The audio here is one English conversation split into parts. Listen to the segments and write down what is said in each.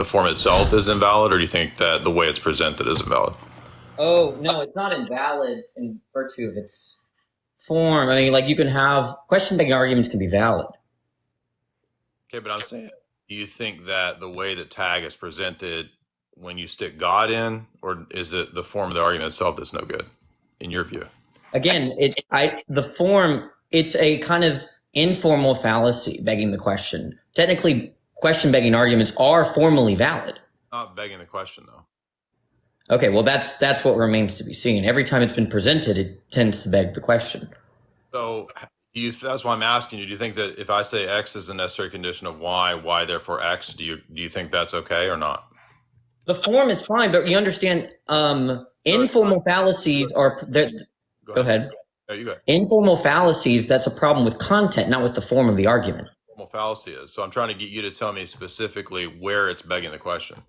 form itself is invalid, or do you think that the way it's presented is invalid? Oh, no, it's not invalid in virtue of its form. I mean, like, you can have question-begging arguments can be valid. Okay, but I'm saying, do you think that the way that tag is presented when you stick God in, or is it the form of the argument itself that's no good, in your view? Again, the form, it's a kind of informal fallacy, begging the question. Technically, question-begging arguments are formally valid. Not begging the question, though. Okay, well, that's what remains to be seen. Every time it's been presented, it tends to beg the question. So that's why I'm asking you. Do you think that if I say X is a necessary condition of Y therefore X, do you think that's okay or not? The form is fine, but you understand informal fallacies are there. Go ahead. No, you go ahead. Informal fallacies, that's a problem with content, not with the form of the argument. Formal fallacy is. So I'm trying to get you to tell me specifically where it's begging the question.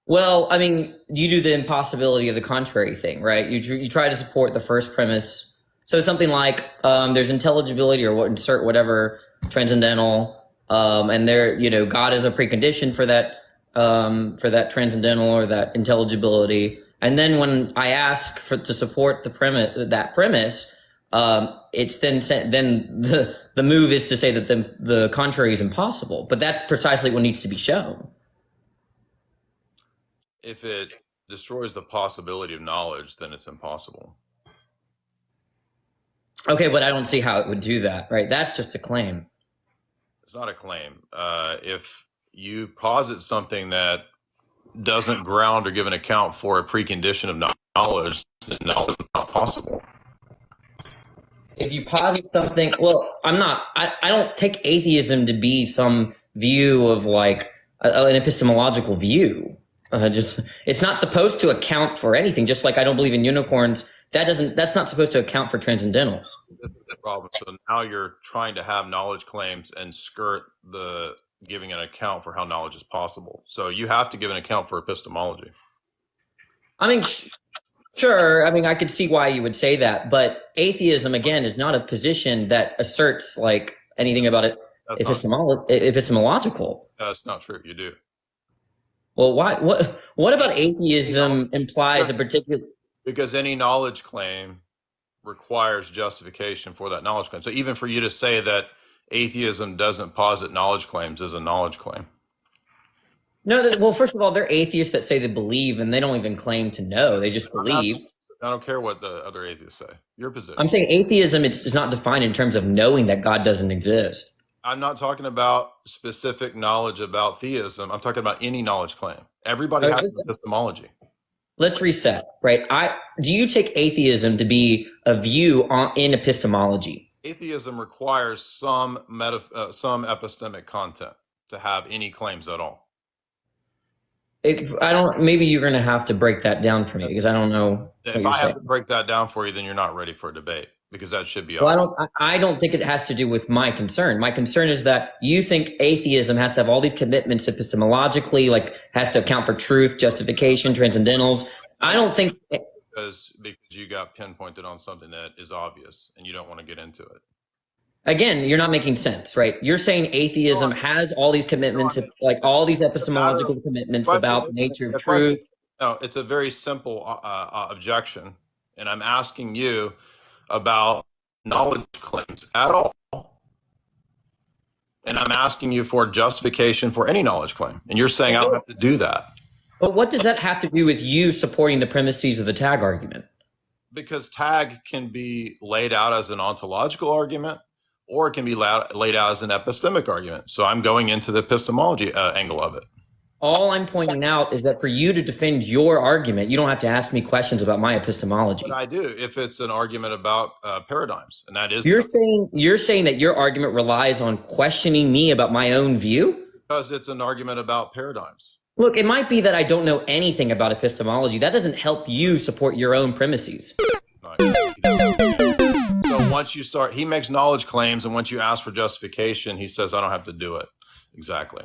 Well, I mean, you do the impossibility of the contrary thing, right? You try to support the first premise. So something like there's intelligibility, or insert whatever transcendental, and there, God is a precondition for that transcendental or that intelligibility. And then when I ask to support that premise, it's then the move is to say that the contrary is impossible. But that's precisely what needs to be shown. If it destroys the possibility of knowledge, then it's impossible. Okay, but I don't see how it would do that, right? That's just a claim. It's not a claim. If you posit something that doesn't ground or give an account for a precondition of knowledge, then knowledge is not possible. If you posit something, well, I don't take atheism to be some view of like an epistemological view. It's not supposed to account for anything. Just like I don't believe in unicorns, that's not supposed to account for transcendentals. That's the problem. So now you're trying to have knowledge claims and skirt the giving an account for how knowledge is possible. So you have to give an account for epistemology. I mean, sure. I mean, I could see why you would say that, but atheism, again, is not a position that asserts like anything about it epistemological. That's not true. You do. Well, why? What about atheism implies a particular? Because any knowledge claim requires justification for that knowledge claim. So even for you to say that atheism doesn't posit knowledge claims is a knowledge claim. No, well, first of all, they're atheists that say they believe, and they don't even claim to know. They just believe. I don't care what the other atheists say. Your position. I'm saying atheism is not defined in terms of knowing that God doesn't exist. I'm not talking about specific knowledge about theism. I'm talking about any knowledge claim. Everybody has epistemology. Let's reset, right? Do you take atheism to be a view in epistemology? Atheism requires some epistemic content to have any claims at all. Maybe you're going to have to break that down for me, because I don't know. If I have to break that down for you, then you're not ready for a debate, because that should be. Well, I don't think it has to do with my concern. My concern is that you think atheism has to have all these commitments epistemologically, like has to account for truth, justification, transcendentals. I don't think because you got pinpointed on something that is obvious and you don't want to get into it. Again, you're not making sense, right? You're saying atheism has all these commitments, like all these epistemological commitments about the nature of truth. No, it's a very simple objection, and I'm asking you about knowledge claims at all. And I'm asking you for justification for any knowledge claim. And you're saying I don't have to do that. But what does that have to do with you supporting the premises of the tag argument? Because tag can be laid out as an ontological argument, or it can be laid out as an epistemic argument. So I'm going into the epistemology angle of it. All I'm pointing out is that for you to defend your argument, you don't have to ask me questions about my epistemology. But I do, if it's an argument about paradigms, and that is. You're saying that your argument relies on questioning me about my own view? Because it's an argument about paradigms. Look, it might be that I don't know anything about epistemology. That doesn't help you support your own premises. So once you start, he makes knowledge claims, and once you ask for justification, he says, I don't have to do it. Exactly.